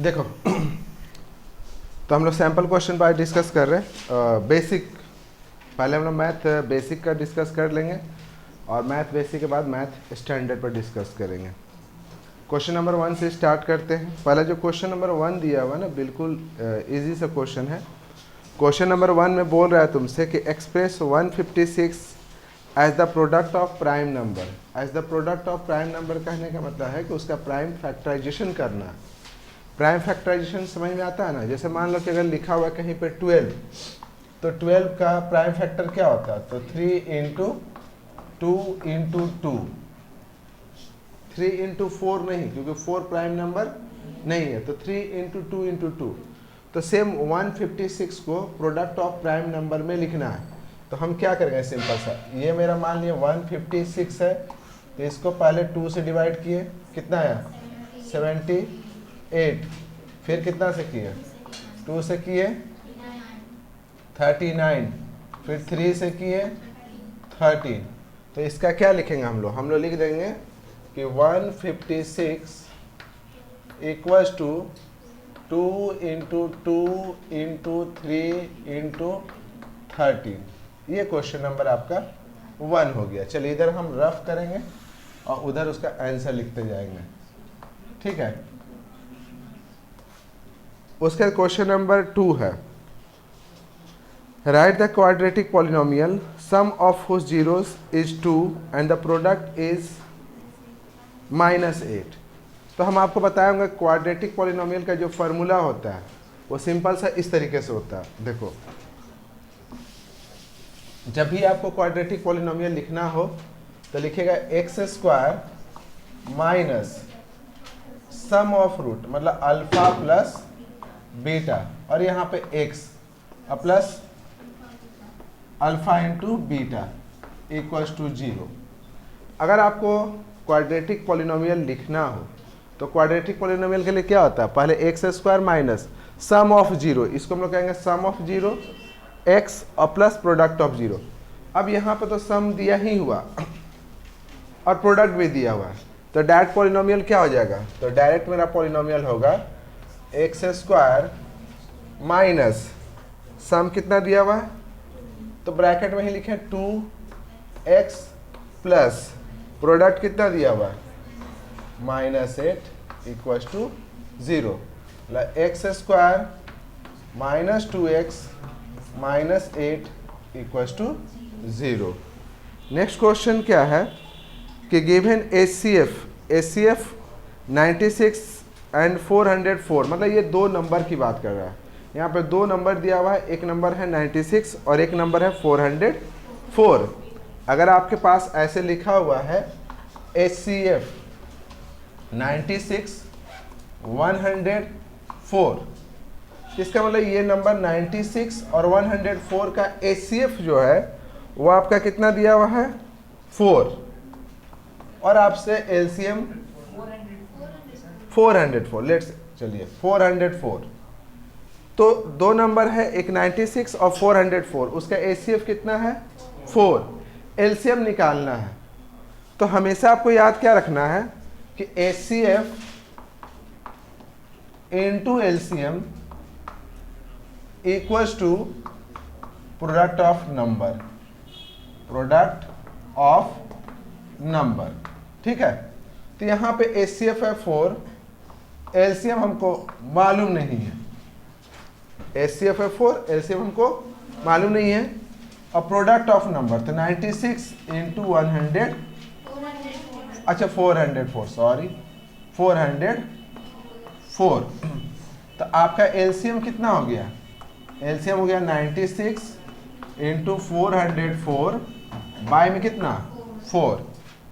देखो तो हम लोग सैम्पल क्वेश्चन पर डिस्कस कर रहे हैं। बेसिक पहले हम लोग मैथ बेसिक का डिस्कस कर लेंगे और मैथ बेसिक के बाद मैथ स्टैंडर्ड पर डिस्कस करेंगे। क्वेश्चन नंबर 1 से स्टार्ट करते हैं। पहला जो क्वेश्चन नंबर 1 दिया हुआ है ना, बिल्कुल इजी सा क्वेश्चन है। क्वेश्चन नंबर 1 में बोल रहा है तुमसे कि express 156 as the product of prime number. As the product of prime number कहने का मतलब है कि उसका प्राइम फैक्टराइजेशन करना है। प्राइम फैक्टराइजेशन समझ में आता है ना। जैसे मान लो कि अगर लिखा हुआ है कहीं पे 12, तो 12 का प्राइम फैक्टर क्या होता है? तो 3 इंटू 2 इंटू 2, 3 इंटू 4 नहीं, क्योंकि 4 प्राइम नंबर नहीं है, तो 3 इंटू 2 इंटू 2। तो सेम 156 को प्रोडक्ट ऑफ प्राइम नंबर में लिखना है। तो हम क्या करेंगे? सिंपल सा, ये मेरा मान लिया 156 है, तो इसको पहले 2 से डिवाइड किए, कितना है? 78। फिर कितना से किए? 2 से किए 39, फिर 3 से किए 13। तो इसका क्या लिखेंगे हम लोग? हम लोग लिख देंगे कि 156 equals to 2 into 2 into 3 into 13। ये क्वेश्चन नंबर आपका 1 हो गया। चलिए इधर हम रफ करेंगे और उधर उसका आंसर लिखते जाएंगे, ठीक है। उसका क्वेश्चन नंबर 2 है, right the quadratic polynomial sum of whose zeros is 2 and the product is -8। तो हम आपको बताएंगे क्वाड्रेटिक पॉलिनोमियल का जो फार्मूला होता है वो सिंपल सा इस तरीके से होता है। देखो, जब भी आपको क्वाड्रेटिक पॉलिनोमियल लिखना हो तो लिखेगा x² minus sum of root, मतलब अल्फा प्लस बीटा, और यहाँ पे x plus alpha into beta equals to 0। अगर आपको क्वाड्रेटिक पॉलिनोमियल लिखना हो तो क्वाड्रेटिक पॉलिनोमियल के लिए क्या होता है? पहले x² माइनस सम ऑफ 0, इसको हम लोग कहेंगे सम ऑफ 0 x और प्लस प्रोडक्ट ऑफ 0। अब यहाँ पे तो सम दिया ही हुआ और प्रोडक्ट भी दिया हुआ है, तो डायरेक्ट पॉलिनोमियल क्या हो जाएगा? तो डायरेक्ट मेरा पॉलिनोमियल होगा x² माइनस सम कितना दिया हुआ है, तो ब्रैकेट में ही लिखे 2x प्लस प्रोडक्ट कितना दिया हुआ है? -8 equals to 0। x² minus 2x minus 8 equals to 0। Next question क्या है कि गिवन HCF 96 एंड 404, मतलब ये दो नंबर की बात कर रहा है। यहाँ पे दो नंबर दिया हुआ है, एक नंबर है 96 और एक नंबर है 404। अगर आपके पास ऐसे लिखा हुआ है HCF 96 104, इसका मतलब ये नंबर 96 और 104 का HCF जो है वो आपका कितना दिया हुआ है? 4, और आपसे LCM 404, लेट्स चलिए 404। तो दो नंबर है, एक 96 और 404, उसका HCF कितना है? 4। LCM निकालना है, तो हमेशा आपको याद क्या रखना है कि HCF into LCM equals to product of number, product of number, ठीक है। तो यहाँ पे HCF है 4, LCM हमको मालूम नहीं है। HCF है 4, LCM हमको मालूम नहीं है, और प्रोडक्ट ऑफ नंबर तो 96 इंटू 100, अच्छा 404, सॉरी 404। तो आपका LCM कितना हो गया? LCM हो गया 96 इंटू 404 बाय में कितना? 4।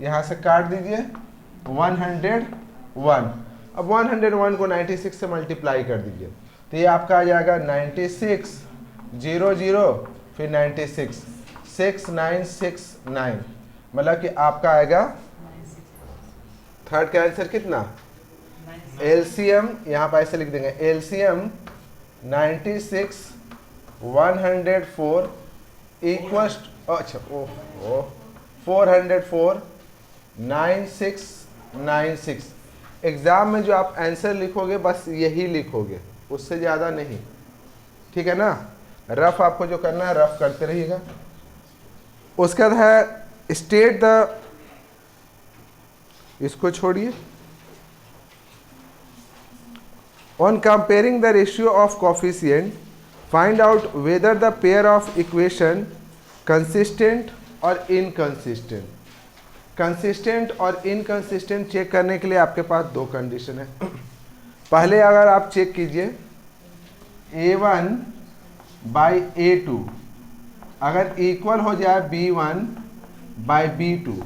यहाँ से काट दीजिए 101। अब 101 को 96 से मल्टीप्लाई कर दीजिए, तो ये आपका आ जाएगा 96 0 0 फिर 96 6969, मतलब कि आपका आएगा थर्ड का आंसर कितना? LCM यहाँ पर ऐसे लिख देंगे LCM 96 104 इक्वल्स, अच्छा 404 9696, एग्जाम में जो आप आंसर लिखोगे बस यही लिखोगे, उससे ज़्यादा नहीं, ठीक है ना। रफ आपको जो करना है रफ करते रहिएगा। उसके बाद है स्टेट द, इसको छोड़िए। On comparing the ratio of coefficient find out whether the pair of equation consistent और इनकंसिस्टेंट। कंसिस्टेंट और इनकंसिस्टेंट चेक करने के लिए आपके पास दो कंडीशन है। पहले अगर आप चेक कीजिए A1 बाई A2 अगर इक्वल हो जाए B1 बाई B2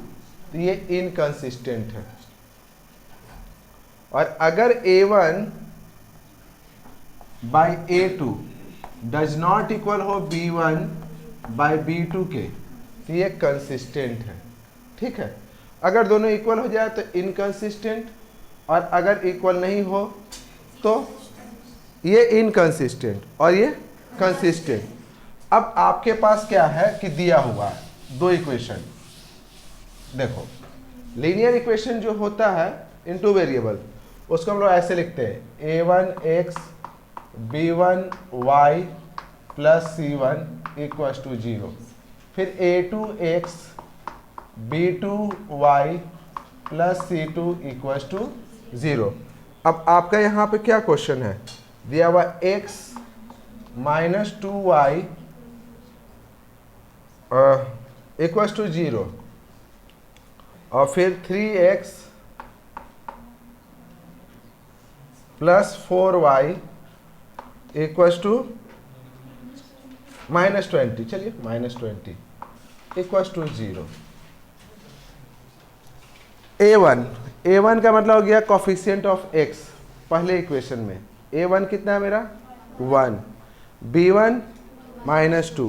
तो ये इनकंसिस्टेंट है। और अगर A1 by A2 does not equal हो B1 बाई B2 के तो ये कंसिस्टेंट है, ठीक है। अगर दोनों इक्वल हो जाए तो इनकंसिस्टेंट, और अगर इक्वल नहीं हो तो ये इनकंसिस्टेंट और ये कंसिस्टेंट। अब आपके पास क्या है कि दिया हुआ है दो इक्वेशन। देखो लीनियर इक्वेशन जो होता है इन टू वेरिएबल उसको हम लोग ऐसे लिखते हैं A1x B1y plus C1 equal to 0, फिर A2x B2y plus C2 equal to 0। अब आपका यहाँ पे क्या क्वेश्चन है, दिया हुआ x minus 2y equal to 0 और फिर 3x plus 4y equal to -20, चलिए -20 इक्वल टू 0। A1 का मतलब हो गया कोफिशिएंट ऑफ x पहले इक्वेशन में। A1 कितना है मेरा 1, B1 -2,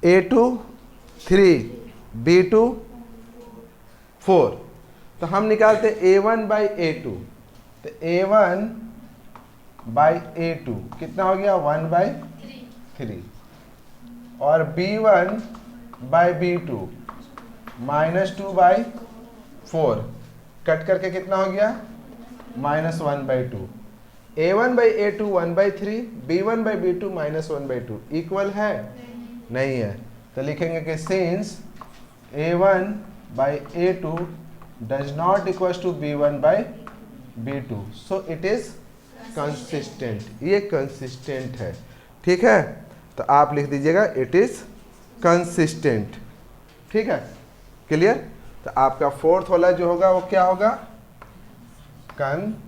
A2 3, B2 4। तो हम निकालते A1 बाई A2, तो A1 बाई A2 कितना हो गया 1 बाई 3, और B1 by B2 -2 by 4 cut करके कितना हो गया -1 by 2। A1 by A2 1 by 3, B1 by B2 -1 by 2 equal है नहीं है, तो लिखेंगे कि since A1 by A2 does not equal to B1 by B2 so it is consistent. ये कंसिस्टेंट है, ठीक है। तो आप लिख दीजिएगा इट इज कंसिस्टेंट, ठीक है, क्लियर। तो आपका फोर्थ वाला जो होगा वो क्या होगा कंसिस्टेंट।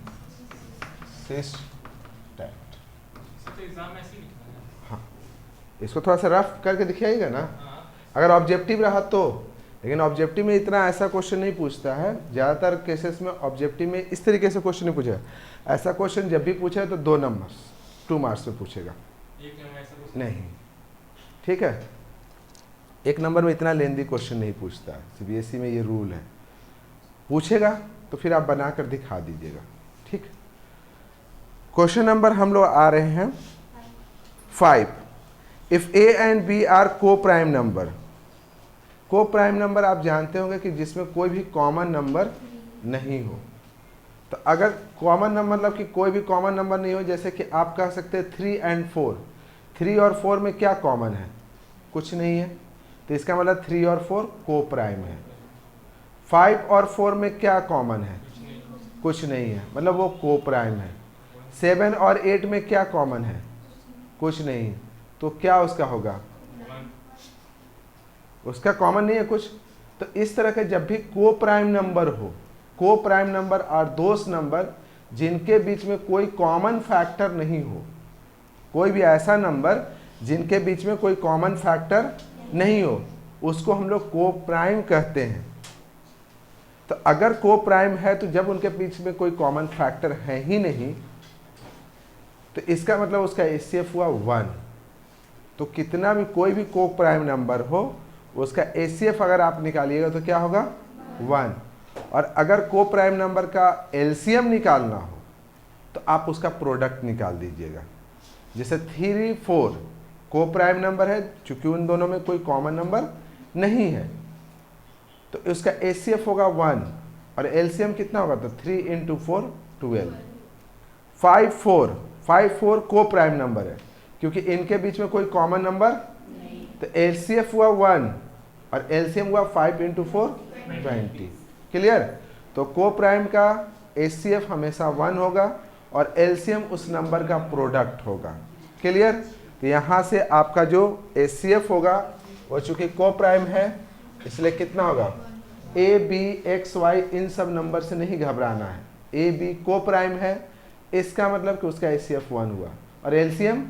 हाँ इसको थोड़ा सा रफ करके दिखाइएगा ना, अगर ऑब्जेक्टिव रहा तो। लेकिन ऑब्जेक्टिव में इतना ऐसा क्वेश्चन नहीं पूछता है, ज़्यादातर केसेस में ऑब्जेक्टिव में इस तरीके से क्वेश्चन नहीं पूछा। ऐसा क्वेश्चन जब भी पूछा है तो 2 नंबर 2 मार्क्स में पूछेगा, नहीं, ठीक है। 1 नंबर में इतना लेंदी क्वेश्चन नहीं पूछता है, CBSE में ये रूल है। पूछेगा तो फिर आप बना कर दिखा दीजिएगा, ठीक। क्वेश्चन नंबर हम लोग आ रहे हैं 5। If A and B are coprime number. Coprime number आप जानते होंगे कि जिसमें कोई भी कॉमन नंबर नहीं हो। तो अगर कॉमन नंबर मतलब कि कोई भी कॉमन नंबर नहीं हो, जैसे कि आप कह सकते हैं 3 एंड 4, 3 और 4 में क्या कॉमन है, कुछ नहीं है, तो इसका मतलब 3 और 4 को प्राइम है। 5 और 4 में क्या कॉमन है, कुछ नहीं है, मतलब वो को प्राइम है। 7 और 8 में क्या कॉमन है, कुछ नहीं, तो क्या उसका होगा, उसका कॉमन नहीं है कुछ। तो इस तरह के जब भी को प्राइम नंबर हो, को प्राइम नंबर और दोस्त नंबर जिनके बीच में कोई कॉमन फैक्टर नहीं हो, कोई भी ऐसा नंबर जिनके बीच में कोई कॉमन फैक्टर नहीं हो, उसको हम लोग को प्राइम कहते हैं। तो अगर को प्राइम है तो जब उनके बीच में कोई कॉमन फैक्टर है ही नहीं, तो इसका मतलब उसका HCF हुआ 1। तो कितना भी कोई भी को प्राइम नंबर हो उसका HCF अगर आप निकालिएगा तो क्या होगा 1। और अगर को प्राइम नंबर का LCM निकालना हो तो आप उसका प्रोडक्ट निकाल दीजिएगा। जैसे 3, 4 को प्राइम नंबर है, चूंकि उन दोनों में कोई कॉमन नंबर नहीं है, तो उसका HCF होगा 1। और एलसीएम कितना होगा, तो 3 इंटू 4 12। 5 4 को प्राइम नंबर है क्योंकि इनके बीच में कोई कॉमन नंबर, तो एलसीएफ हुआ 1 और एलसीएम हुआ 5 इंटू 4 20। क्लियर। तो को प्राइम का एचसीएफ हमेशा 1 होगा और एलसीएम उस नंबर का प्रोडक्ट होगा। क्लियर। तो यहाँ से आपका जो एचसीएफ होगा वो चूंकि को प्राइम है इसलिए कितना होगा, ए बी एक्स वाई इन सब नंबर से नहीं घबराना है, ए बी को प्राइम है इसका मतलब कि उसका एचसीएफ 1 हुआ। और एलसीएम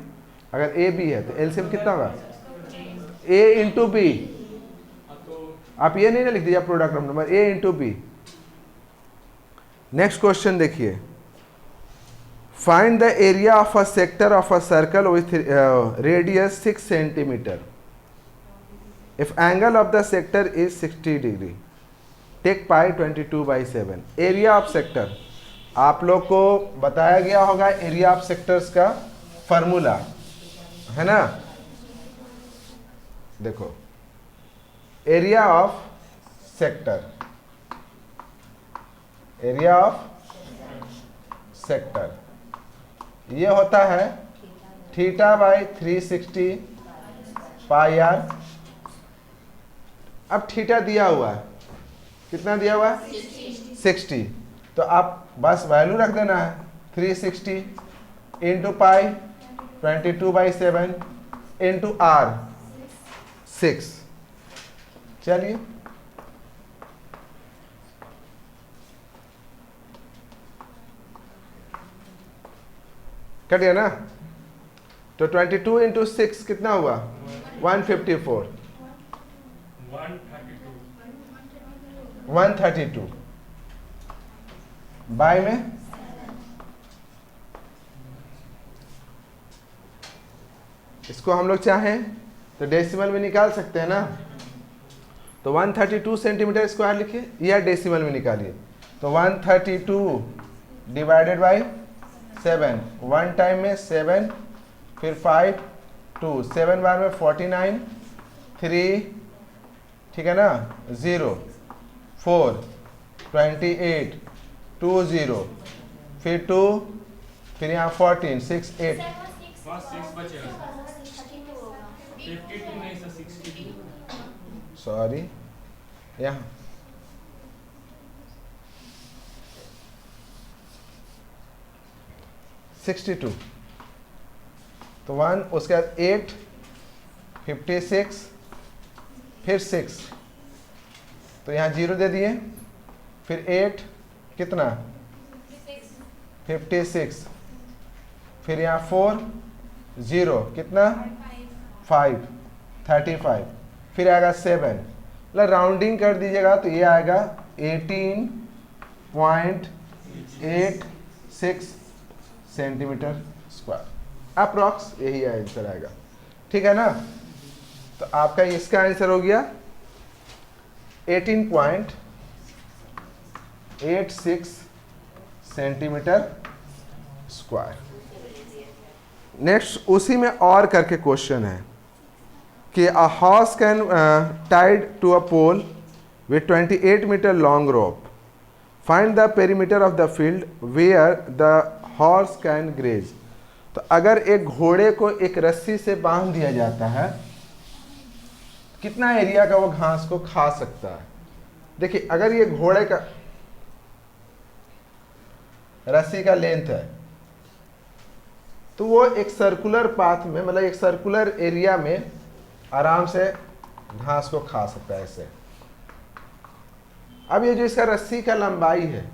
अगर ए बी है तो एलसीएम कितना होगा, ए इंटू बी। आप ये नहीं ना लिख दीजिए product of number, A into B. Next question देखिए, find the area of a sector of a circle with radius 6 centimetre if angle of the sector is 60 degree, take pi 22/7। Area of sector आप लोग को बताया गया होगा, area of sectors का formula है ना। देखो area of sector, area of sector ये होता है थीटा बाई 360 पाई आर। अब थीटा दिया हुआ है, कितना दिया हुआ है 60, तो आप बस वैल्यू रख देना है 360 इंटू पाई 22/7 इंटू आर 6। चलिए कट गया ना। तो 22 इंटू 6 कितना हुआ 154, 132 बाय में इसको हम लोग चाहें तो डेसिमल में निकाल सकते हैं ना। तो 132 सेंटीमीटर स्क्वायर लिखिए या डेसिमल में निकालिए। तो 132 डिवाइडेड बाई 7, 1 टाइम में 7, फिर 5 2, 7 बार में 49, 3 ठीक है ना, 0 4 28 2 0, फिर 2, फिर यहाँ 14 6 8, सॉरी यहाँ 62, तो 1 उसके बाद 8 56 फिर 6, तो यहाँ 0 दे दिए, फिर 8 कितना 56, फिर यहाँ 4 0 कितना 5 35, फिर आएगा 7, मतलब राउंडिंग कर दीजिएगा तो ये आएगा 18.86 सेंटीमीटर स्क्वायर अप्रॉक्स, यही आंसर आएगा। ठीक है ना। तो आपका इसका आंसर हो गया 18.86 सेंटीमीटर स्क्वायर। नेक्स्ट उसी में और करके क्वेश्चन है कि a horse can tied to a pole with 28 metre long rope, find the perimeter of the field where the horse can graze. तो अगर एक घोड़े को एक रस्सी से बांध दिया जाता है, कितना एरिया का वो घास को खा सकता है। देखिए अगर ये घोड़े का रस्सी का लेंथ है तो वो एक सर्कुलर पाथ में, मतलब एक सर्कुलर एरिया में आराम से घास को खा सकता है ऐसे। अब ये जो इसका रस्सी का लंबाई है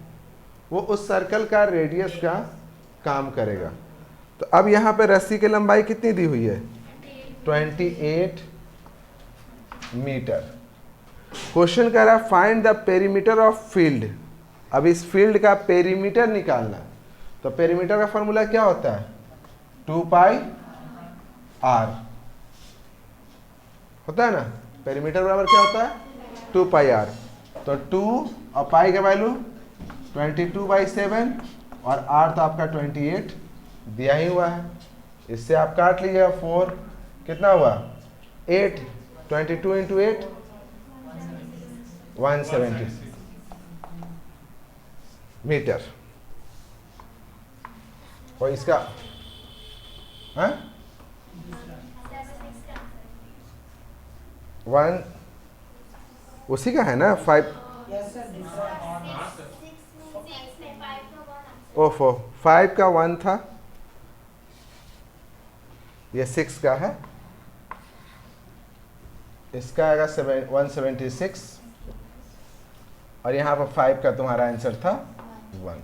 वो उस सर्कल का रेडियस का काम करेगा। तो अब यहाँ पे रस्सी की लंबाई कितनी दी हुई है 28 मीटर। क्वेश्चन कह रहा है find the perimeter of field. अब इस फील्ड का पेरीमीटर निकालना, तो पेरीमीटर का फॉर्मूला क्या होता है 2 पाई आर होता है ना। पेरीमीटर बराबर क्या होता है 2 पाई आर। तो 2 और पाई का वैल्यू 22/7 और आर तो आपका 28 दिया ही हुआ है। इससे आप काट लीजिएगा 4 कितना हुआ 8, 22 इंटू 8 176। मीटर। और इसका हाँ 1 उसी का है ना 5। ओफो 5 का 1 था, ये 6 का है, इसका आएगा 176 और यहाँ पर 5 का तुम्हारा आंसर था 1।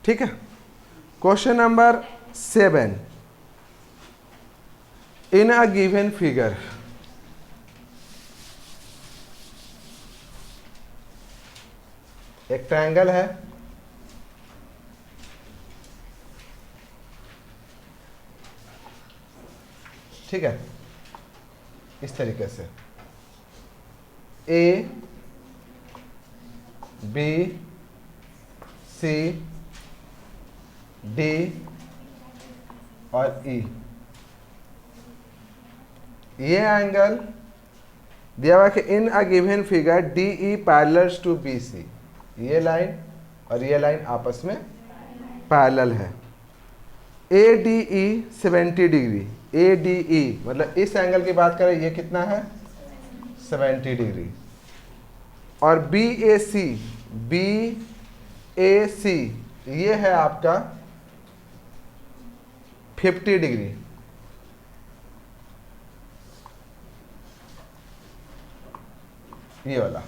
ठीक है। Question number 7, in a given figure एक ट्रायंगल है, ठीक है, इस तरीके से ए बी सी डी और ई। ये एंगल दिया हुआ कि in a given figure D E parallels to B C, ये लाइन और ये लाइन आपस में पैरेलल है। A D E 70 degree, A D E मतलब इस एंगल की बात करें, ये कितना है 70 डिग्री। और बी ए सी ये है आपका 50 डिग्री। ये वाला।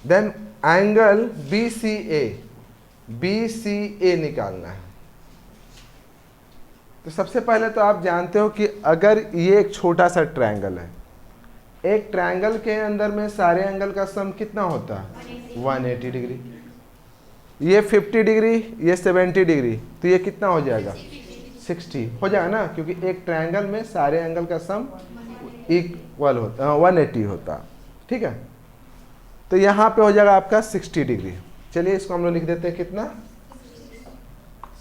देन एंगल बी सी ए निकालना है। तो सबसे पहले तो आप जानते हो कि अगर ये एक छोटा सा ट्रायंगल है, एक ट्रायंगल के अंदर में सारे एंगल का सम कितना होता है 180 डिग्री। ये 50 डिग्री, ये 70 डिग्री, तो ये कितना हो जाएगा 60 हो जाएगा ना, क्योंकि एक ट्रायंगल में सारे एंगल का सम इक्वल होता 180 होता। ठीक है, तो यहाँ पे हो जाएगा आपका 60 डिग्री। चलिए इसको हम लोग लिख देते हैं कितना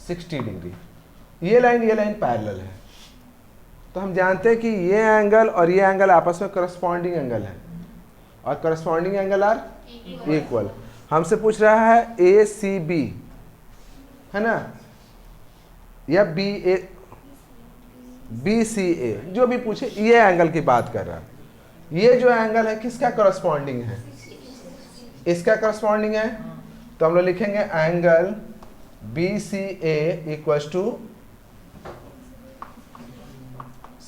60 डिग्री। ये लाइन पैरेलल है, तो हम जानते हैं कि ये एंगल और ये एंगल आपस में करस्पॉन्डिंग एंगल है और करस्पॉन्डिंग एंगल आर इक्वल। हमसे पूछ रहा है ए सी बी है ना, या बी सी ए, जो भी पूछे, ये एंगल की बात कर रहा है। ये जो एंगल है किसका करस्पॉन्डिंग है, इसका करस्पॉन्डिंग है। तो हम लोग लिखेंगे angle B C A equals to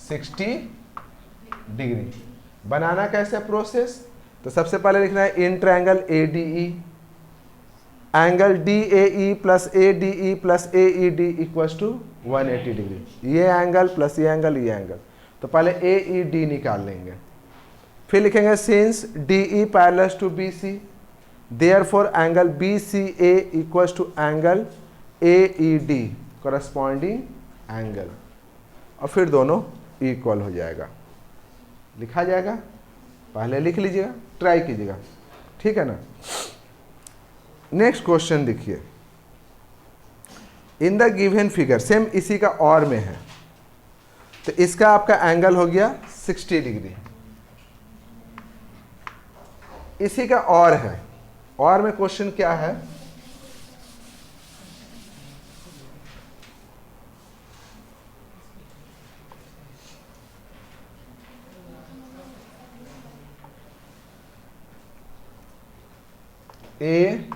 60 degree. बनाना कैसे प्रोसेस, तो सबसे पहले लिखना है in triangle A D E, angle D A E plus A D E plus A E D equals to 180 degree. ये एंगल प्लस ये एंगल, ये एंगल, तो पहले ए ई डी निकाल लेंगे। फिर लिखेंगे since D E parallels to B C, therefore angle B C A equals to angle A E D corresponding angle, और फिर दोनों इक्वल हो जाएगा। लिखा जाएगा, पहले लिख लीजिएगा, ट्राई कीजिएगा, ठीक है ना। नेक्स्ट क्वेश्चन देखिए, in the given figure, same इसी का और में है, तो इसका आपका एंगल हो गया 60 डिग्री। इसी का और है, और में क्वेश्चन क्या है, ए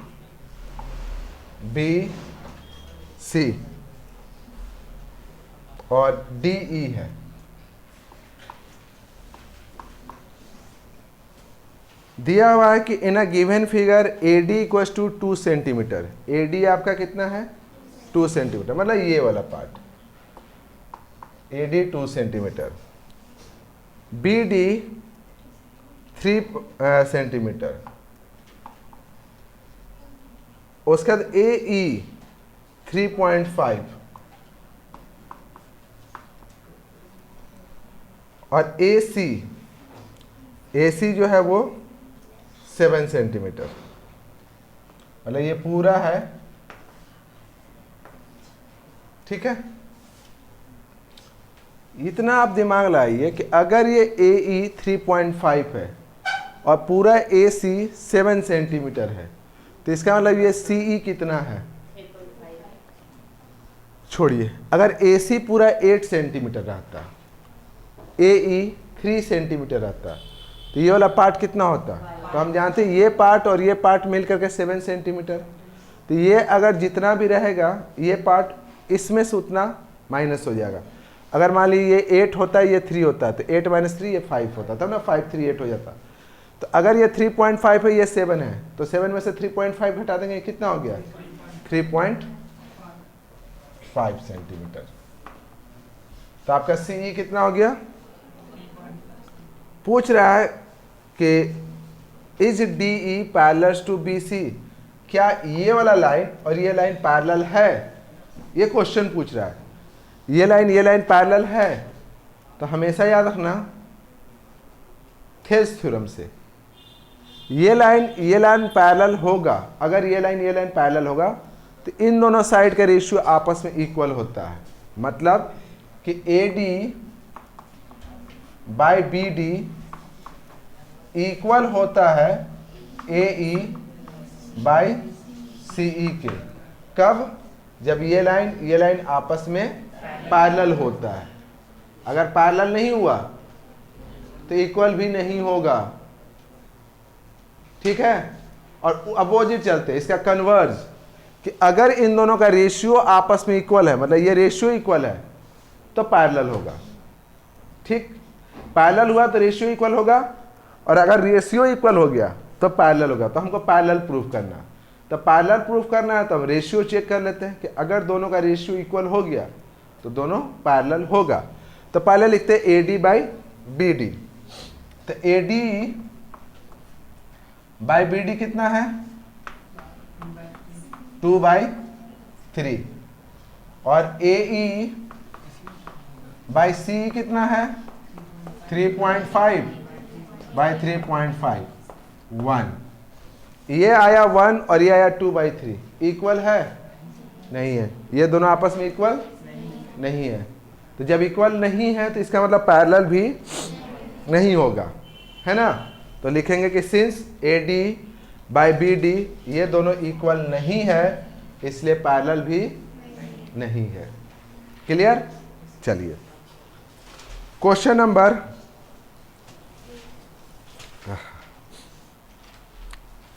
बी सी और डी ई है। दिया हुआ है कि in a given figure A D equals to 2 centimetre. A D आपका कितना है 2 सेंटीमीटर, मतलब ये वाला part, A D 2 centimetre, B D 3 centimetre, उसके बाद ए ई 3.5 और ए सी जो है वो 7 सेंटीमीटर, मतलब ये पूरा है। ठीक है, इतना आप दिमाग लाइए कि अगर ये ए ई 3.5 है और पूरा ए सी 7 सेंटीमीटर है, तो इसका मतलब ये CE कितना है, छोड़िए, अगर AC पूरा 8 सेंटीमीटर रहता, AE 3 सेंटीमीटर रहता, तो ये वाला पार्ट कितना होता? तो हम जानते हैं ये पार्ट और ये पार्ट मिल करके 7 सेंटीमीटर। तो ये अगर जितना भी रहेगा ये पार्ट इसमें से उतना माइनस हो जाएगा। अगर मान लीजिए ये 8 होता है, ये 3 होता है, तो 8 - 3 ये 5 होता, तब ना 5 3 8 हो जाता। तो अगर ये 3.5 है, ये 7 है, तो 7 में से 3.5 हटा देंगे, कितना हो गया? 3.5 सेंटीमीटर। तो आपका CE कितना हो गया? पूछ रहा है कि is DE parallel to BC, क्या ये वाला लाइन और ये लाइन पैरेलल है? ये क्वेश्चन पूछ रहा है। ये लाइन पैरेलल है, तो हमेशा याद रखना थेल्स थ्योरम से ये लाइन पैरेलल होगा। अगर ये लाइन पैरेलल होगा तो इन दोनों साइड का रेशियो आपस में इक्वल होता है। मतलब कि AD बाय BD इक्वल होता है AE बाय CE के। कब? जब ये लाइन आपस में पैरेलल होता है। अगर पैरेलल नहीं हुआ तो इक्वल भी नहीं होगा, ठीक है। और अपोजिट चलते, इसका कन्वर्ज, कि अगर इन दोनों का रेशियो आपस में इक्वल है, मतलब ये रेशियो इक्वल है, तो पैरेलल होगा, ठीक। पैरेलल हुआ तो रेशियो इक्वल होगा, और अगर रेशियो इक्वल हो गया तो पैरेलल होगा। तो हमको पैरेलल प्रूफ करना है। तो पैरेलल प्रूफ करना है तो हम रेशियो चेक कर लेते हैं कि अगर दोनों का रेशियो इक्वल हो गया तो दोनों पैरेलल होगा। तो पहले लिखते हैं AD बाई BD। तो AD बाई BD कितना है? 2/3। और AE बाई CE कितना है? 3.5/3.5 1। ये आया 1 और ये आया 2/3, इक्वल है? नहीं है। ये दोनों आपस में इक्वल नहीं है। तो जब इक्वल नहीं है तो इसका मतलब पैरेलल भी नहीं होगा, है ना। तो लिखेंगे कि सिंस AD बाई BD ये दोनों इक्वल नहीं है, इसलिए पैरेलल भी नहीं है। क्लियर? चलिए question number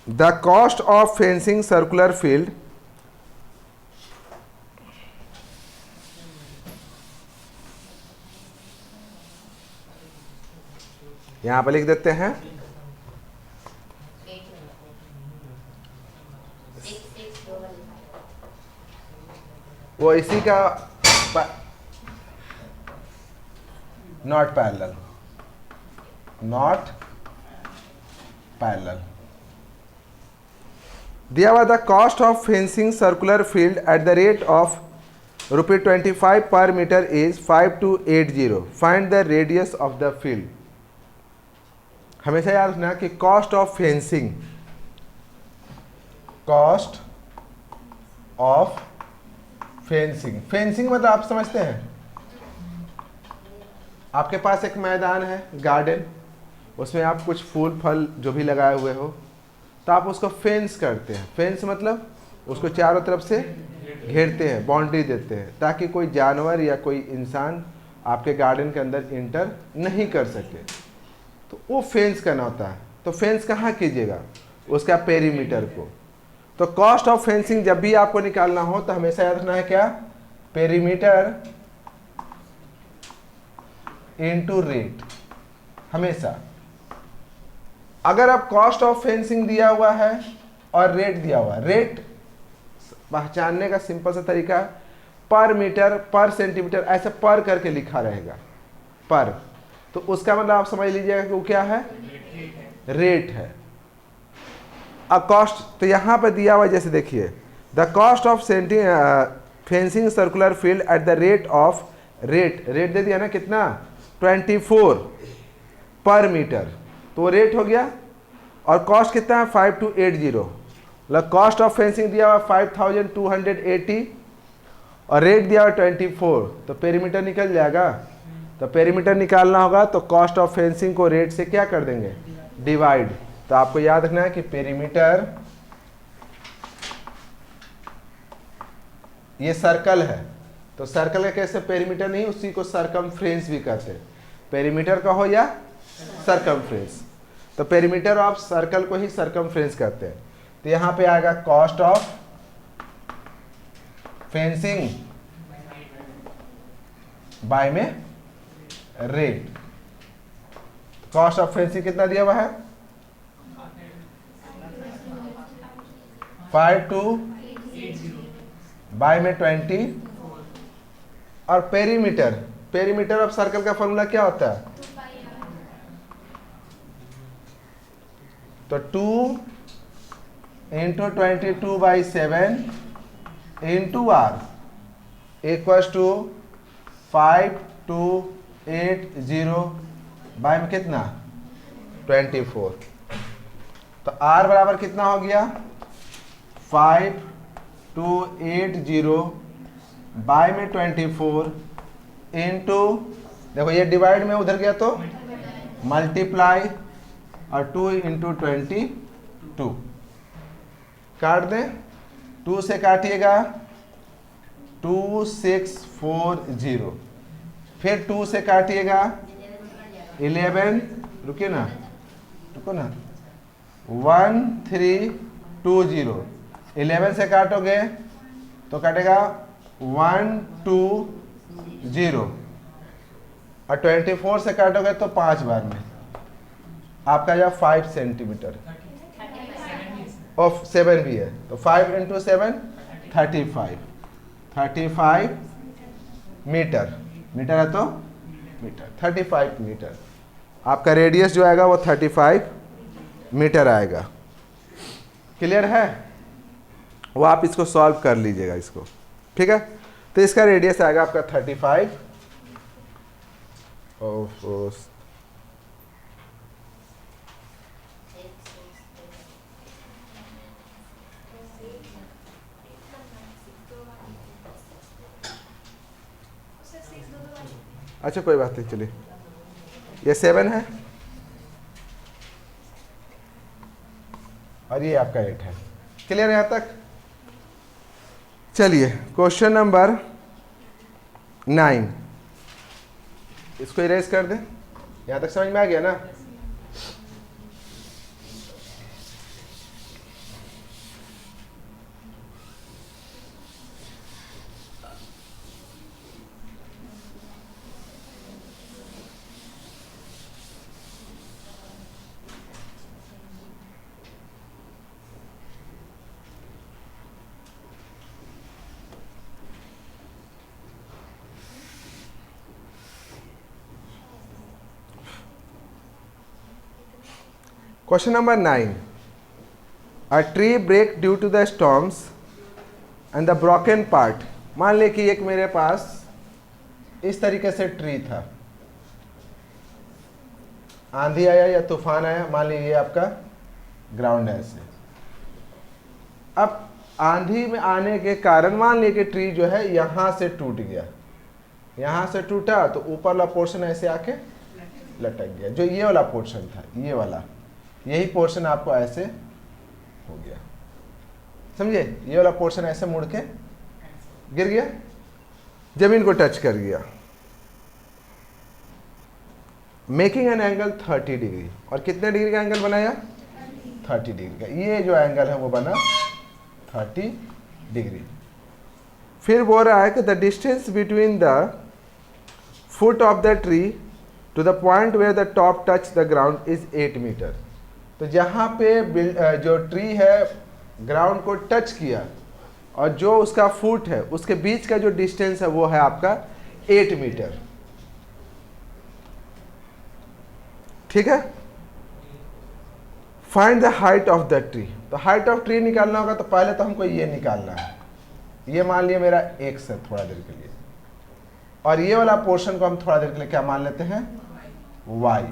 the cost of fencing circular field यहां पर लिख देते हैं। वो इसी का नॉट पैरेलल दिया हुआ the cost of fencing circular field at the rate of ₹25 per metre is 5280। Find the radius of the field. हमेशा याद रखना कि कॉस्ट ऑफ फेंसिंग फेंसिंग मतलब आप समझते हैं, आपके पास एक मैदान है, गार्डन, उसमें आप कुछ फूल फल जो भी लगाए हुए हो, तो आप उसको फेंस करते हैं। फेंस मतलब उसको चारों तरफ से घेरते हैं, बाउंड्री देते हैं, ताकि कोई जानवर या कोई इंसान आपके गार्डन के अंदर इंटर नहीं कर सके। तो वो फेंस करना होता है। तो फेंस कहाँ कीजिएगा? उसका पेरीमीटर को। तो कॉस्ट ऑफ फेंसिंग जब भी आपको निकालना हो तो हमेशा याद रखना है क्या? Perimeter into rate. हमेशा अगर आप कॉस्ट ऑफ फेंसिंग दिया हुआ है और रेट दिया हुआ है, रेट पहचानने का सिंपल सा तरीका है, पर मीटर पर सेंटीमीटर ऐसे पर करके लिखा रहेगा पर। तो उसका मतलब आप समझ लीजिएगा कि वो क्या है? रेट है। अब कॉस्ट तो यहाँ पर दिया हुआ, जैसे देखिए the cost of fencing circular field at the rate of rate दे दिया ना, कितना? 24 पर मीटर, तो वो रेट हो गया। और कॉस्ट कितना है? 5280। मतलब कॉस्ट ऑफ फेंसिंग दिया हुआ 5280 और रेट दिया हुआ 24, तो पेरीमीटर निकल जाएगा। तो पेरीमीटर निकालना होगा तो कॉस्ट ऑफ फेंसिंग को रेट से क्या कर देंगे? डिवाइड। तो आपको याद रखना है कि पेरीमीटर ये सर्कल है, तो सर्कल का कैसे पेरीमीटर नहीं, उसी को सरकमफ्रेंस भी कहते हैं। पेरीमीटर का हो या सरकमफ्रेंस, तो पेरीमीटर ऑफ सर्कल को ही सरकमफ्रेंस कहते हैं। तो यहाँ पे आएगा कॉस्ट ऑफ फेंसिंग बाय में रेट। कॉस्ट ऑफ फेंसिंग कितना दिया हुआ है, 5 to बाय में 20। और पेरीमीटर, पेरीमीटर ऑफ सर्कल का फॉर्मूला क्या होता है, तो 2 into 22/7 into r equals to 5280 by में कितना 24। तो आर बराबर कितना हो गया 5280 बाय में 24 इंटू, देखो ये डिवाइड में उधर गया तो मल्टीप्लाई और 2 इंटू 22 काट दें, 2 से काटिएगा 2640, फिर 2 से काटिएगा 11, रुकिए ना, रुको ना, 1320, 11 से काटोगे तो काटेगा 120 और 24 से काटोगे तो 5 बार में आपका जा 5 सेंटीमीटर ऑफ 7 भी है, तो 5 इंटू 7 35 मीटर, मीटर है तो मीटर 35 मीटर आपका रेडियस जो आएगा वो 35 मीटर आएगा। क्लियर है, वो आप इसको सॉल्व कर लीजिएगा इसको, ठीक है। तो इसका रेडियस आएगा आपका 35 अच्छा कोई बात नहीं, चलिए ये 7 है और ये आपका 8 है। क्लियर है यहाँ तक। चलिए क्वेश्चन नंबर 9, इसको इरेज कर दें। यहाँ तक समझ में आ गया ना। Question number 9. A tree break due to the storms and the broken part. मान ले कि एक मेरे पास इस तरीके से ट्री था, आंधी आया या तूफान आया, मान लीजिए ये आपका ग्राउंड है ऐसे। अब आंधी में आने के कारण मान लीजिए कि ट्री जो है यहाँ से टूट गया, यहाँ से टूटा तो ऊपर वाला पोर्शन ऐसे आके लटक गया। जो ये वाला पोर्शन था, ये वाला, यही पोर्शन आपको ऐसे हो गया, समझे। ये वाला पोर्शन ऐसे मुड़ के गिर गया, जमीन को टच कर गया, मेकिंग एन एंगल 30 डिग्री। और कितने डिग्री का एंगल बनाया 30 डिग्री का। ये जो एंगल है वो बना 30 डिग्री। फिर बोल रहा है कि the distance between the foot of the tree to the point where the top touch the ground is 8 metre. तो जहाँ पे जो ट्री है ग्राउंड को टच किया और जो उसका फुट है उसके बीच का जो डिस्टेंस है वो है आपका 8 मीटर, ठीक है। Find the height of the tree. तो हाइट ऑफ ट्री निकालना होगा तो पहले तो हमको ये निकालना है। ये मान लिया मेरा x है थोड़ा देर के लिए, और ये वाला पोर्शन को हम थोड़ा देर के लिए क्या मान लेते हैं y।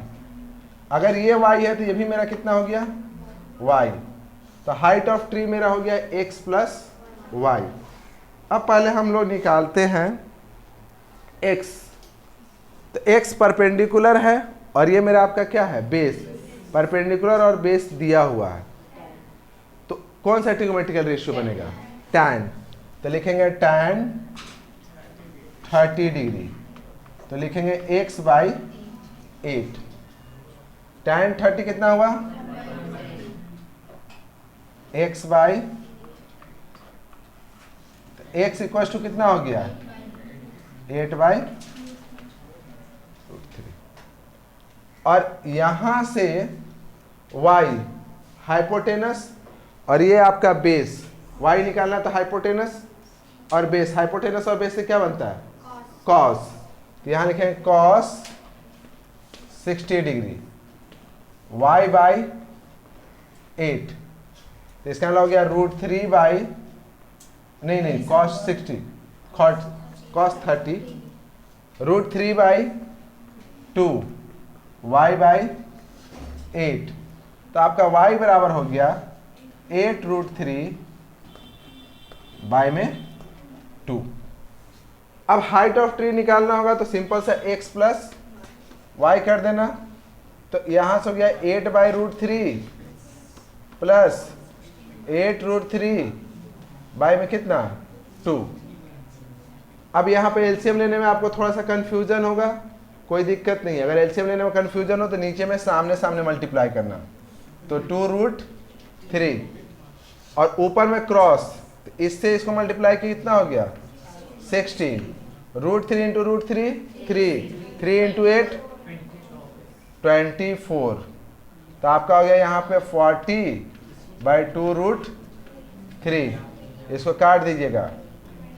अगर ये y है तो ये भी मेरा कितना हो गया y। तो हाइट ऑफ ट्री मेरा हो गया x प्लस y। अब पहले हम लोग निकालते हैं x। तो x परपेंडिकुलर है और ये मेरा आपका क्या है बेस। परपेंडिकुलर और बेस दिया हुआ है, तो कौन सा ट्रिग्नोमेट्रिकल रेशियो बनेगा tan। तो लिखेंगे tan 30 डिग्री, तो लिखेंगे x बाई 8। tan 30 कितना हुआ, x by x equal to कितना हो गया 8 बाई √3। और यहां से y हाइपोटेनस और ये आपका बेस, y निकालना तो हाइपोटेनस और बेस, हाइपोटेनस और बेस से क्या बनता है cos, तो यहां लिखेंगे cos 60 डिग्री y बाई 8, तो इसका मतलब हो गया √3 बाई नहीं cos 60 cos 30 √3 by 2 y by 8, तो आपका y बराबर हो गया 8√3 बाई में 2। अब हाइट ऑफ ट्री निकालना होगा तो सिंपल सा x प्लस y कर देना, तो यहां से हो गया 8 बाई √3 प्लस 8√3 बाई में कितना 2। अब यहाँ पे एलसीएम लेने में आपको थोड़ा सा कंफ्यूजन होगा, कोई दिक्कत नहीं है। अगर एलसीएम लेने में कंफ्यूजन हो तो नीचे में सामने सामने मल्टीप्लाई करना, तो 2√3 और ऊपर में क्रॉस, तो इससे इसको मल्टीप्लाई किया कितना हो गया 16, √3 इंटू √3 3 इंटू 8 24, तो आपका हो गया यहाँ पे 40 बाई 2√3, इसको काट दीजिएगा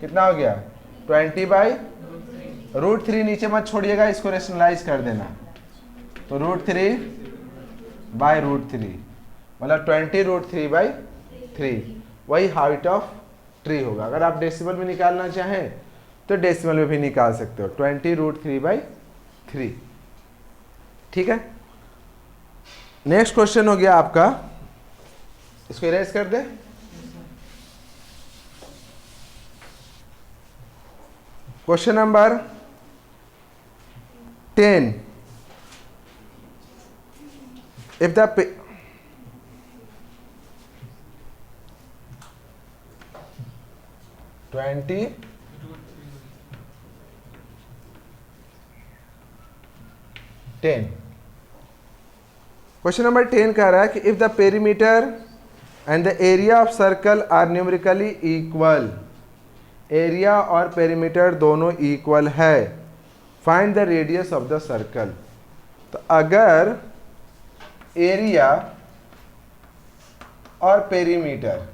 कितना हो गया 20 बाई √3, नीचे मत छोड़िएगा, इसको रेशनलाइज कर देना, तो √3 बाई √3 मतलब 20 √3 बाई 3, वही हाइट ऑफ ट्री होगा। अगर आप डेसिमल में निकालना चाहें तो डेसिमल में भी निकाल सकते हो, 20 √3 बाई 3। ठीक है, नेक्स्ट क्वेश्चन हो गया आपका, इसको इरेज कर दे। Question number 10, if the 20 10, question number 10 कह रहा है कि if the perimeter and the area of circle are numerically equal, area और पेरीमीटर दोनों इक्वल है, find the radius of the circle. तो अगर एरिया और पेरीमीटर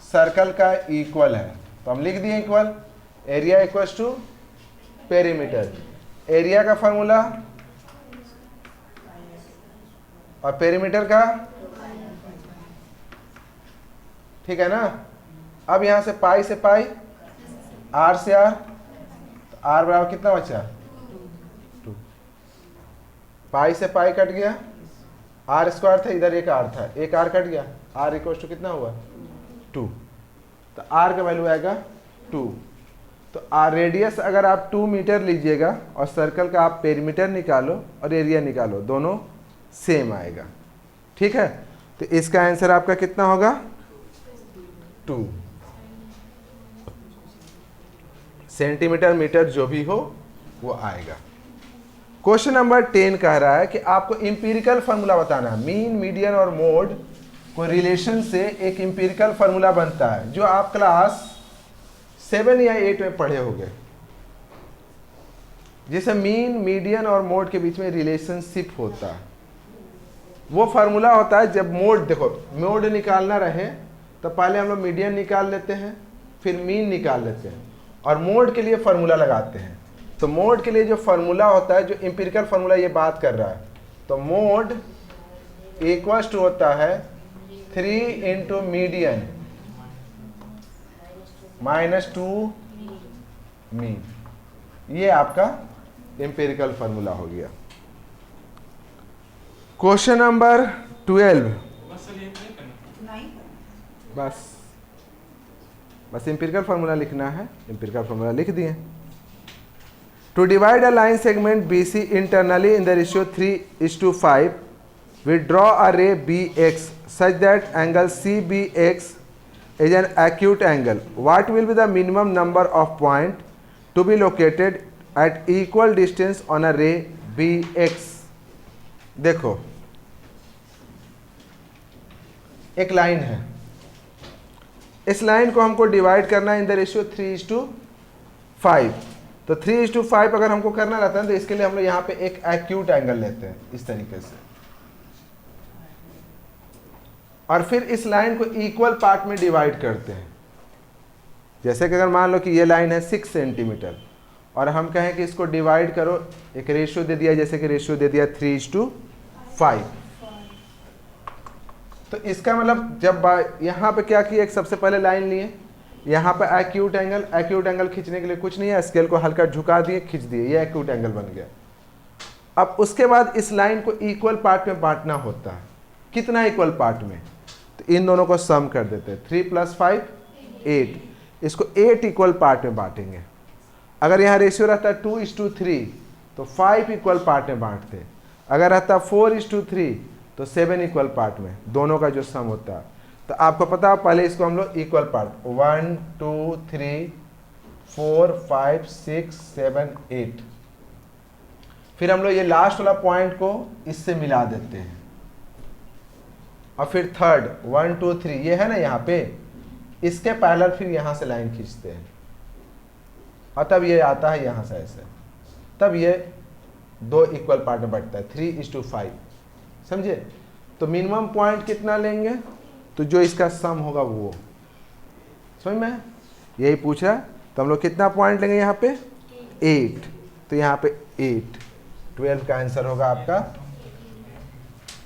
सर्कल का इक्वल है तो हम लिख दिए equal, area equals to perimeter, area का फॉर्मूला और पेरीमीटर का, ठीक है ना। अब यहां से पाई से पाई, आर से आर, तो आर बराबर कितना बचा 2, पाई से पाई कट गया, आर स्क्वायर था, इधर एक आर था, एक आर कट गया, आर इक्वल टू कितना हुआ 2, तो आर का वैल्यू आएगा 2। तो आर रेडियस अगर आप 2 मीटर लीजिएगा और सर्कल का आप पेरीमीटर निकालो और एरिया निकालो, दोनों सेम आएगा। ठीक है, तो इसका आंसर आपका कितना होगा 2 सेंटीमीटर मीटर जो भी हो वो आएगा। क्वेश्चन नंबर 10 कह रहा है कि आपको इंपीरिकल फार्मूला बताना है, मीन मीडियन और मोड को रिलेशन से एक इंपीरिकल फार्मूला बनता है जो आप क्लास 7 या 8 में पढ़े होंगे, जिसे मीन मीडियन और मोड के बीच में रिलेशनशिप होता है। वो फार्मूला होता है जब मोड, देखो मोड निकालना रहे तो पहले हम लोग मीडियन निकाल लेते हैं, फिर मीन निकाल लेते हैं और मोड के लिए फार्मूला लगाते हैं। तो मोड के लिए जो फार्मूला होता है, जो इंपीरिकल फार्मूला ये बात कर रहा है, तो मोड इक्वल्स टू होता है 3 इंटू मीडियन माइनस 2 मीन, ये आपका इंपीरिकल फार्मूला हो गया। क्वेश्चन नंबर 12, बस इंपीरिकल फार्मूला लिखना है, इंपीरिकल फार्मूला लिख दिए। To divide a line segment BC internally in the ratio 3:5 we draw a ray BX such that angle CBX is an acute angle. What will be the minimum number of point to be located at equal distance on a ray BX? देखो एक line है, इस line को हमको divide करना है इन the ratio 3:5। तो 3:5 अगर हमको करना रहता है तो इसके लिए हम लोग यहाँ पे एक एक्यूट एंगल लेते हैं इस तरीके से, और फिर इस लाइन को इक्वल पार्ट में डिवाइड करते हैं। जैसे कि अगर मान लो कि ये लाइन है 6 सेंटीमीटर और हम कहें कि इसको डिवाइड करो, एक रेशियो दे दिया, जैसे कि रेशियो दे दिया 3:5। तो इसका मतलब जब यहाँ पे क्या किया, एक सबसे पहले लाइन लिए, यहाँ पे एक्यूट एंगल खींचने के लिए कुछ नहीं है, स्केल को हल्का झुका दिए, खींच दिए, ये एक्यूट एंगल बन गया। अब उसके बाद इस लाइन को इक्वल पार्ट में बांटना होता है। कितना इक्वल पार्ट में? तो इन दोनों को सम कर देते हैं, 3 + 5 8। इसको 8 इक्वल पार्ट में बांटेंगे। अगर यहाँ रेशियो रहता है 2:3 तो 5 इक्वल पार्ट में बांटते। अगर रहता 4:3 तो 7 इक्वल पार्ट में, दोनों का जो सम होता है। तो आपको पता है, पहले इसको हम लोग इक्वल पार्ट 1 2 3 4 5 6 7 8, फिर हम लोग ये लास्ट वाला पॉइंट को इससे मिला देते हैं, और फिर थर्ड 1 2 3 ये है ना यहाँ पे, इसके पैरेलल फिर यहाँ से लाइन खींचते हैं, और तब ये आता है यहाँ से ऐसे, तब ये 2 इक्वल पार्ट में बढ़ता है 3:5। समझे? तो मिनिमम पॉइंट कितना लेंगे? तो जो इसका सम होगा वो, समझ में? यही पूछ रहा। तो हम लोग कितना पॉइंट लेंगे यहाँ पे? 8। तो यहाँ पे 8, 12 का आंसर होगा आपका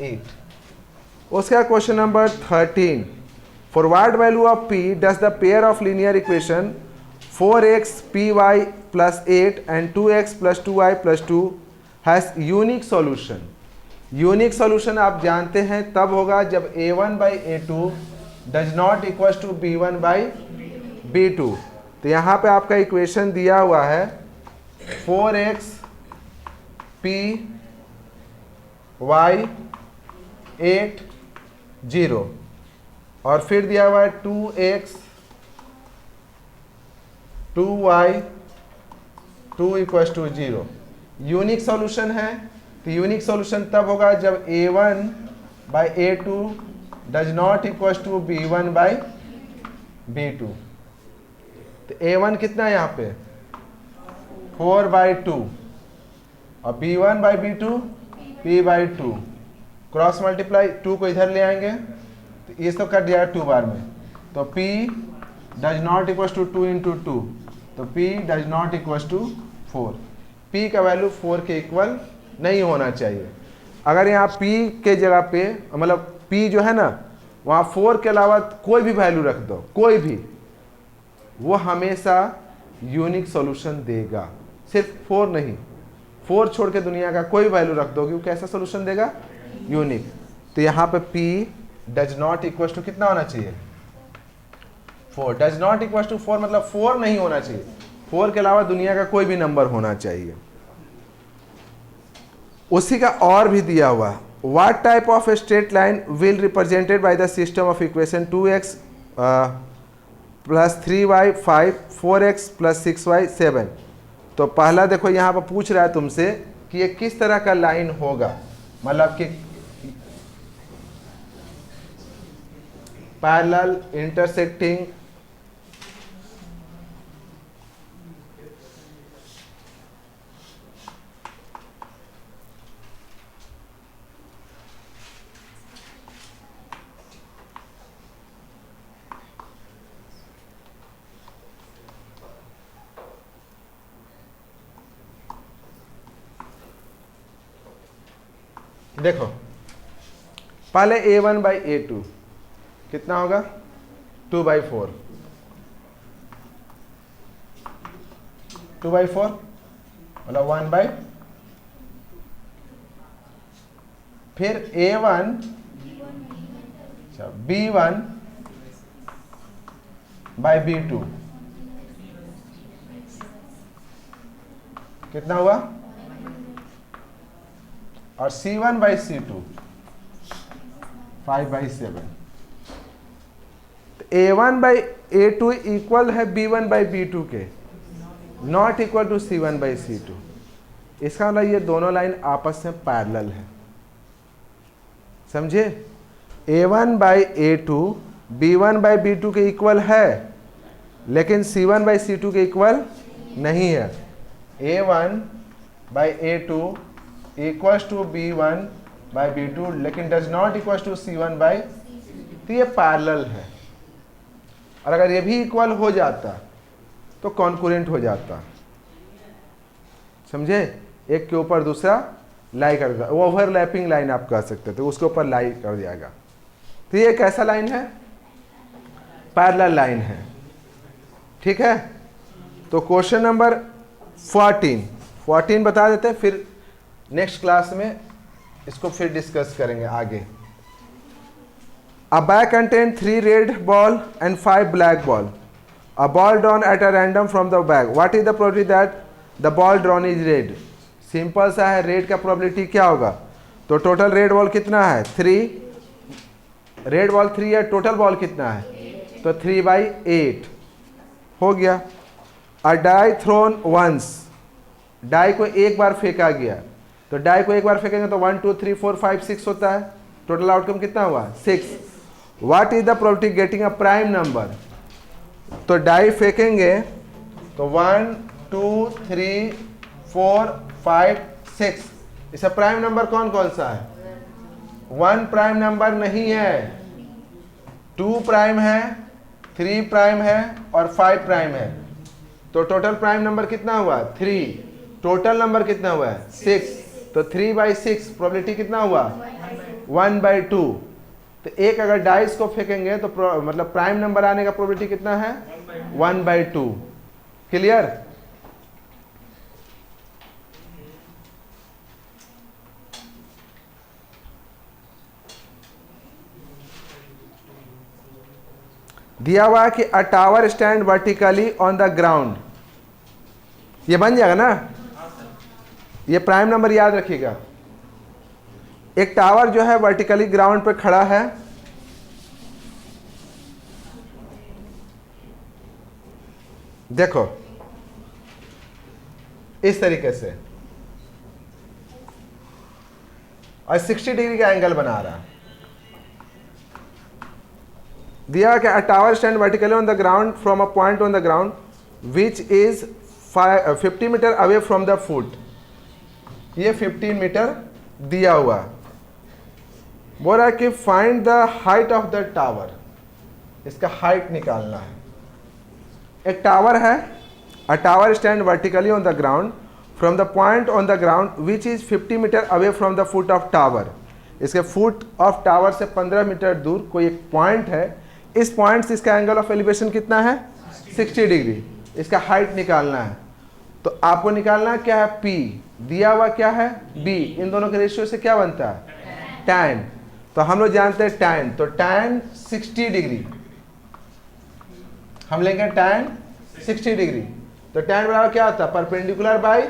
8। उसका question number 13, for what value of p does the pair of linear equation 4x py + 8 and 2x + 2y + 2 has unique solution. Unique solution आप जानते हैं तब होगा जब a1/a2 does not equal to b1/b2। तो यहाँ पे आपका इक्वेशन दिया हुआ है 4x py 8 0, और फिर दिया हुआ है 2x 2y 2 = 0। यूनिक सॉल्यूशन है। तो यूनिक सॉल्यूशन तब होगा जब a1/a2 does not equal to b1/b2। तो a1 कितना है यहाँ पे 4/2, और b1/b2 p/2, क्रॉस मल्टीप्लाई 2 को इधर ले आएंगे तो ये सब कट जाएगा 2 बार में। तो p does not equal to 2 × 2, तो p does not equal to 4। p का वैल्यू 4 के इक्वल नहीं होना चाहिए। अगर यहाँ p के जगह पे, मतलब p जो है ना, वहाँ 4 के अलावा कोई भी वैल्यू रख दो, कोई भी, वो हमेशा यूनिक सॉल्यूशन देगा। सिर्फ 4 नहीं, 4 छोड़ के दुनिया का कोई वैल्यू रख दोगे वो कैसा सॉल्यूशन देगा? यूनिक। तो यहाँ पे p does not equal to कितना होना चाहिए? 4। डज नॉट इक्वल टू 4 मतलब 4 नहीं होना चाहिए, 4 के अलावा दुनिया का कोई भी नंबर होना चाहिए। उसी का और भी दिया हुआ, what type of straight line will represented by the system of equation 2x + 3y 5 4x + 6y 7। तो पहला देखो यहाँ पर पूछ रहा है तुमसे कि ये किस तरह का लाइन होगा, मतलब कि पैरेलल, इंटरसेक्टिंग, देखो पहले a1/a2 कितना होगा 2/4, 2/4 मतलब 1/, फिर a1 b1/b2 कितना हुआ, और c1/c2 5/7। A1/A2 इक्वल है B1/B2 के, नॉट इक्वल टू C1/C2। इसका मतलब ये दोनों लाइन आपस में पैरेलल है, समझे। A1/A2 B1/B2 के इक्वल है, लेकिन C1/C2 के इक्वल नहीं है। A1/A2 इक्वल्स टू B1/B2 लेकिन does not equals to C1/, तो ये पैरेलल है। और अगर ये भी इक्वल हो जाता तो कॉन्करेंट हो जाता, समझे। एक के ऊपर दूसरा लाई कर देगा, ओवरलैपिंग लाइन आप कह सकते थे, उसके ऊपर लाई कर जाएगा। तो ये कैसा लाइन है? पैरेलल लाइन है, ठीक है। तो क्वेश्चन नंबर 14 बता देते हैं, फिर नेक्स्ट क्लास में इसको फिर डिस्कस करेंगे आगे। A bag contains 3 red ball and 5 black ball. A ball drawn at a random from the bag. What is the probability that the ball drawn is red? Simple सा है, red का probability क्या होगा? तो total red ball कितना है? 3। Red ball 3 है, total ball कितना है? तो 3/8 हो गया। अ डाई थ्रोन वंस, डाई को एक बार फेंका गया, तो डाई को एक बार फेंकेंगे तो 1 2 3 4 5 6 होता है। टोटल आउटकम कितना हुआ? 6। What is the probability getting a prime number? तो डाई फेंकेंगे तो 1 2 3 4 5 6, इसका प्राइम नंबर कौन कौन सा है? 1 प्राइम नंबर नहीं है, 2 प्राइम है, 3 प्राइम है और 5 प्राइम है। तो टोटल प्राइम नंबर कितना हुआ? 3। टोटल नंबर कितना हुआ है? 6। तो 3/6 प्रोबेबिलिटी कितना हुआ? 1/2। तो एक अगर डाइस को फेंकेंगे तो मतलब प्राइम नंबर आने का प्रोबेबिलिटी कितना है? 1/2। क्लियर? दिया हुआ है कि a tower stand vertically on the ground, ये बन जाएगा ना। ये प्राइम नंबर याद रखिएगा। एक टावर जो है वर्टिकली ग्राउंड पे खड़ा है, देखो इस तरीके से, और 60 डिग्री का एंगल बना रहा है। दिया कि a tower stand vertically on the ground from a point on the ground which is 50 metre away from the foot. ये 15 मीटर दिया हुआ। बोल रहा है कि find the height of the tower, इसका हाइट निकालना है। एक टावर है, a tower stand vertically on the ground from the point on the ground which is 50 metre away from the foot of tower. इसके फुट ऑफ टावर से 15 metre दूर कोई एक पॉइंट है। इस पॉइंट से इसका एंगल ऑफ एलिवेशन कितना है? 60 डिग्री। इसका हाइट निकालना है। तो आपको निकालना क्या है? P दिया हुआ क्या है? B। इन दोनों के रेशियो से क्या बनता है? tan। तो हम लोग जानते हैं tan, तो tan 60 डिग्री हम लेंगे, tan 60 डिग्री। तो tan बराबर क्या होता है? परपेंडिकुलर बाई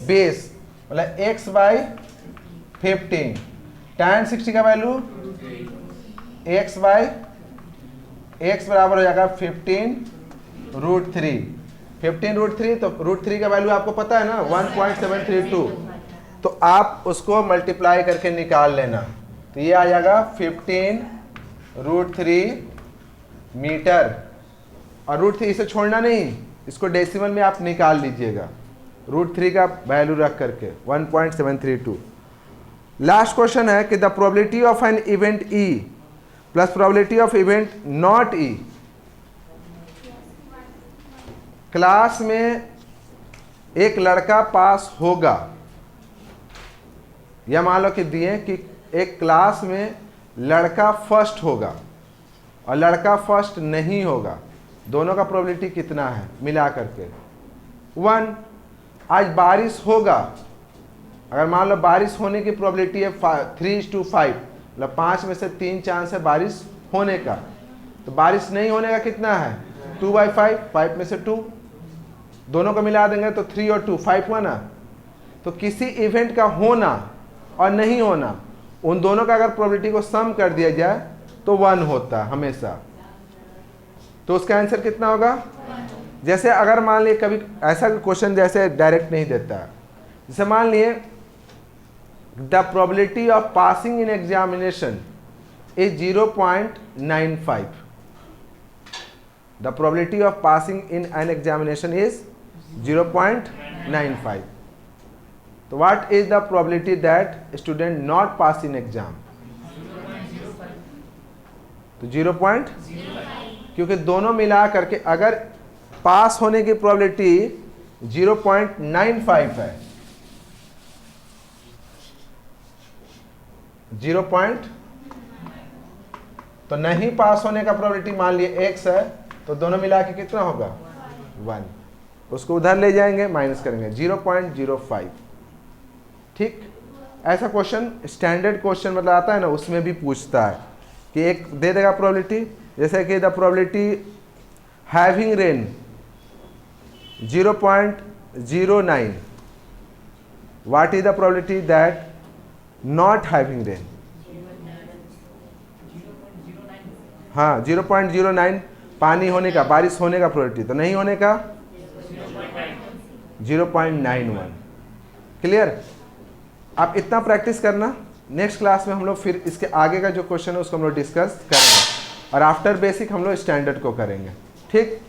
बेस, मतलब x/15। tan 60 का वैल्यू x बराबर हो जाएगा 15√3। 15√3, तो √3 का वैल्यू आपको पता है ना, 1.732। तो आप उसको मल्टीप्लाई करके निकाल लेना, तो ये आ जाएगा 15√3 मीटर। और √3 इसे छोड़ना नहीं, इसको डेसिमल में आप निकाल लीजिएगा, √3 का वैल्यू रख करके 1.732। लास्ट क्वेश्चन है कि the probability of an event E plus probability of event not E। Class में एक लड़का पास होगा, या मान लो कि दिए कि एक क्लास में लड़का फर्स्ट होगा और लड़का फर्स्ट नहीं होगा, दोनों का प्रोबेबिलिटी कितना है मिला करके? 1। आज बारिश होगा, अगर मान लो बारिश होने की प्रोबेबिलिटी है 3:5, मतलब 5 में से 3 चांस है बारिश होने का। तो बारिश नहीं होने का कितना है? 2/5, 5 में से 2, दोनों को मिला देंगे तो 3 और 2 5 हुआ ना। तो किसी इवेंट का होना और नहीं होना, उन दोनों का अगर प्रोबेबिलिटी को सम कर दिया जाए तो 1 होता है हमेशा। तो उसका आंसर कितना होगा? जैसे अगर मान लिए कभी ऐसा क्वेश्चन जैसे डायरेक्ट नहीं देता है, जैसे मान लिए the probability of passing in examination is 0.95. The probability of passing in an examination is 0.95. तो what is the probability that student not pass in exam? तो 0. क्योंकि दोनों मिला करके अगर पास होने की प्रोबेबिलिटी 0.95 है, 0. तो नहीं पास होने का प्रोबेबिलिटी मान लिए x है, तो दोनों मिला के कितना होगा? 1. उसको उधर ले जाएंगे, माइनस करेंगे 0.05. ठीक, ऐसा क्वेश्चन स्टैंडर्ड क्वेश्चन मतलब आता है ना, उसमें भी पूछता है कि एक दे देगा प्रोबेबिलिटी, जैसे कि the probability having rain 0.09. What is the probability that not having rain? हाँ, 0.09 पानी होने का, बारिश होने का प्रोबेबिलिटी, तो नहीं होने का 0.91. क्लियर? आप इतना प्रैक्टिस करना, नेक्स्ट क्लास में हम लोग फिर इसके आगे का जो क्वेश्चन है उसको हम लोग डिस्कस करेंगे, और आफ्टर बेसिक हम लोग स्टैंडर्ड को करेंगे. ठीक.